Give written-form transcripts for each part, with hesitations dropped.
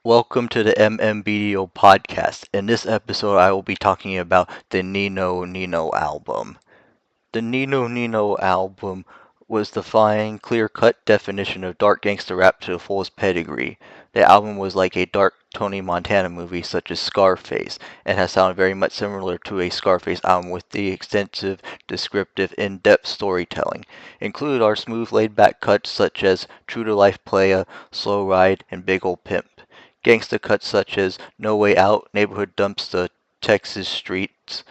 Welcome to the MMBDO Podcast. In this episode, I will be talking about the Nino album. The Nino album was the fine, clear-cut definition of dark gangster rap to the fullest pedigree. The album was like a dark Tony Montana movie such as Scarface, and has sounded very much similar to a Scarface album with the extensive, descriptive, in-depth storytelling. Included are smooth, laid-back cuts such as True to Life Playa, Slow Ride, and Big Ol' Pimp. Gangsta cuts such as No Way Out, Neighborhood Dumpster, Texas Streets,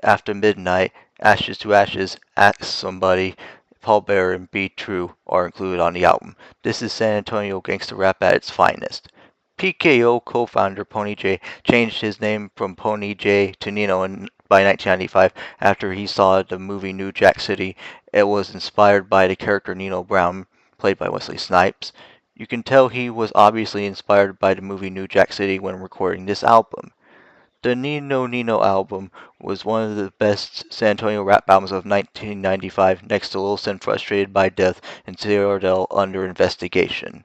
After Midnight, Ashes to Ashes, Ask Somebody, Paul Bearer, and Be True are included on the album. This is San Antonio gangsta rap at its finest. PKO co-founder Pony J changed his name from Pony J to Nino by 1995 after he saw the movie New Jack City. It was inspired by the character Nino Brown, played by Wesley Snipes. You can tell he was obviously inspired by the movie New Jack City when recording this album. The Nino album was one of the best San Antonio rap albums of 1995, next to Lil Sin Frustrated by Death and Cyrodiil Under Investigation.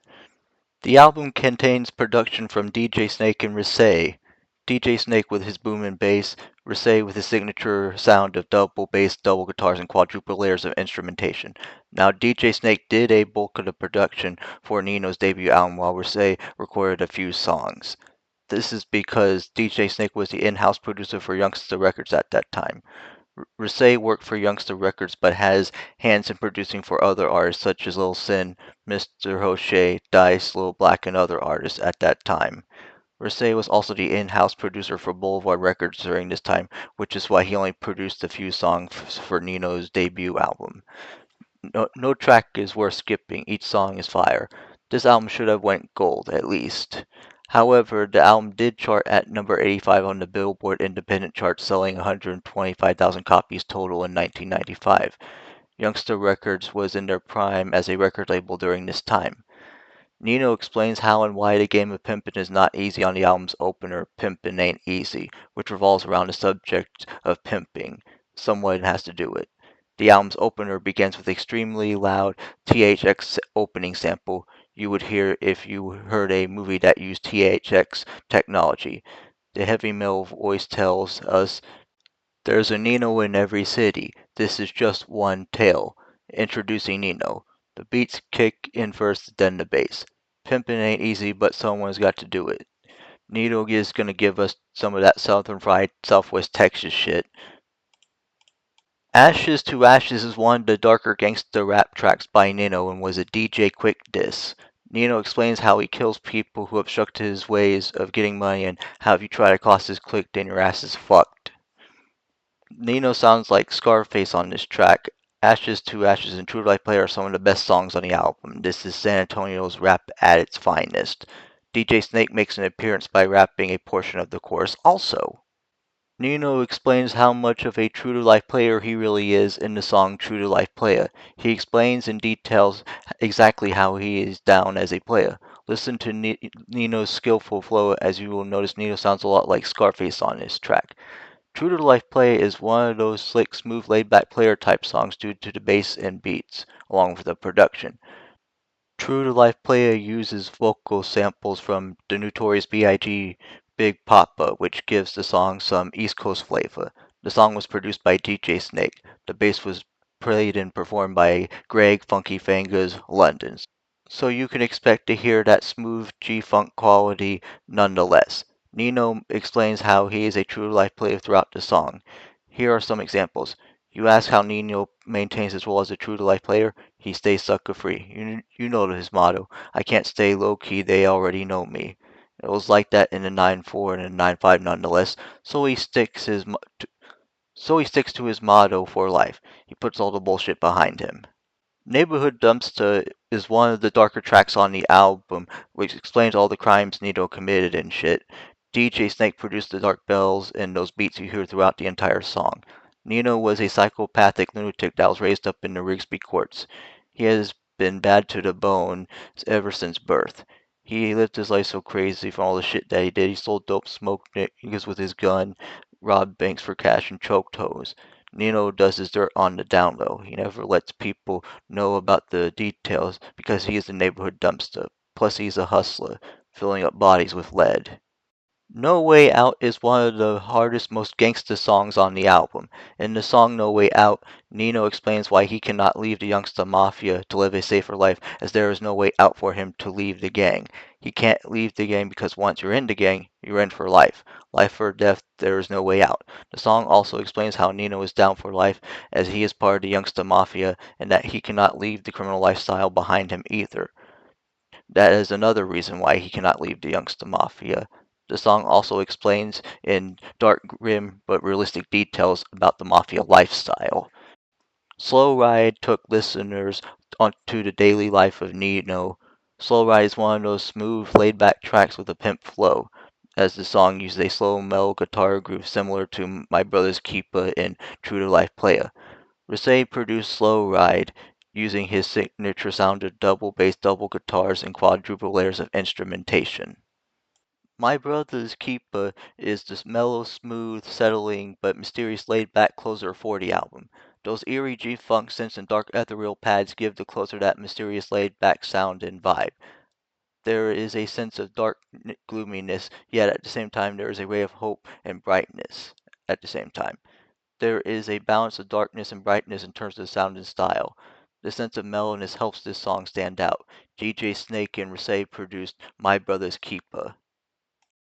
The album contains production from DJ Snake and Risay. DJ Snake with his boom and bass, Risay with his signature sound of double bass, double guitars, and quadruple layers of instrumentation. Now, DJ Snake did a bulk of the production for Nino's debut album, while Risay recorded a few songs. This is because DJ Snake was the in-house producer for Youngsta Records at that time. Risay worked for Youngsta Records but has hands in producing for other artists such as Lil Sin, Mr. Hoshe, Dice, Lil Black, and other artists at that time. Risay was also the in-house producer for Boulevard Records during this time, which is why he only produced a few songs for Nino's debut album. No track is worth skipping, each song is fire. This album should have went gold, at least. However, the album did chart at number 85 on the Billboard Independent chart, selling 125,000 copies total in 1995. Youngsta Records was in their prime as a record label during this time. Nino explains how and why the game of pimpin' is not easy on the album's opener, Pimpin' Ain't Easy, which revolves around the subject of pimping. Someone has to do it. The album's opener begins with extremely loud THX opening sample you would hear if you heard a movie that used THX technology. The heavy male voice tells us, "There's a Nino in every city. This is just one tale." Introducing Nino. The beats kick in first, then the bass. Pimpin' ain't easy, but someone's got to do it. Nino is gonna give us some of that Southern fried Southwest Texas shit. Ashes to Ashes is one of the darker gangsta rap tracks by Nino and was a DJ Quick diss. Nino explains how he kills people who obstruct his ways of getting money and how if you try to cross his clique then your ass is fucked. Nino sounds like Scarface on this track. Ashes to Ashes and True Life Play are some of the best songs on the album. This is San Antonio's rap at its finest. DJ Snake makes an appearance by rapping a portion of the chorus also. Nino explains how much of a true to life player he really is in the song True to Life Playa. He explains in details exactly how he is down as a player. Listen to Nino's skillful flow as you will notice Nino sounds a lot like Scarface on this track. True to Life Play is one of those slick, smooth, laid-back player type songs due to the bass and beats, along with the production. True to Life Playa uses vocal samples from the Notorious B.I.G. Big Papa, which gives the song some East Coast flavor. The song was produced by DJ Snake. The bass was played and performed by Greg Funky Fingers London. So you can expect to hear that smooth G-funk quality nonetheless. Nino explains how he is a true life player throughout the song. Here are some examples. You ask how Nino maintains his role as a true to life player? He stays sucker free. You know his motto. I can't stay low key, they already know me. It was like that in the 9-4 and the 9-5 nonetheless, so he sticks to his motto for life. He puts all the bullshit behind him. Neighborhood Dumpster is one of the darker tracks on the album, which explains all the crimes Nino committed and shit. DJ Snake produced the dark bells and those beats you hear throughout the entire song. Nino was a psychopathic lunatic that was raised up in the Rigsby courts. He has been bad to the bone ever since birth. He lived his life so crazy from all the shit that he did. He sold dope, smoked niggas with his gun, robbed banks for cash, and choked hoes. Nino does his dirt on the down low. He never lets people know about the details because he is a neighborhood dumpster. Plus, he's a hustler. filling up bodies with lead. No Way Out is one of the hardest, most gangsta songs on the album. In the song No Way Out, Nino explains why he cannot leave the Youngsta Mafia to live a safer life, as there is no way out for him to leave the gang. He can't leave the gang because once you're in the gang, you're in for life. Life or death, there is no way out. The song also explains how Nino is down for life, as he is part of the Youngsta Mafia, and that he cannot leave the criminal lifestyle behind him either. That is another reason why he cannot leave the Youngsta Mafia. The song also explains in dark, grim, but realistic details about the Mafia lifestyle. Slow Ride took listeners onto the daily life of Nino. Slow Ride is one of those smooth, laid-back tracks with a pimp flow, as the song uses a slow, mellow guitar groove similar to My Brother's Keeper in True to Life Playa. Rasay produced Slow Ride using his signature sound of double bass, double guitars, and quadruple layers of instrumentation. My Brother's Keeper is this mellow, smooth, settling, but mysterious laid-back closer of 40 album. Those eerie G-funk synths and dark ethereal pads give the closer that mysterious laid-back sound and vibe. There is a sense of dark gloominess, yet at the same time there is a ray of hope and brightness at the same time. There is a balance of darkness and brightness in terms of sound and style. The sense of mellowness helps this song stand out. DJ Snake and Rasay produced My Brother's Keeper.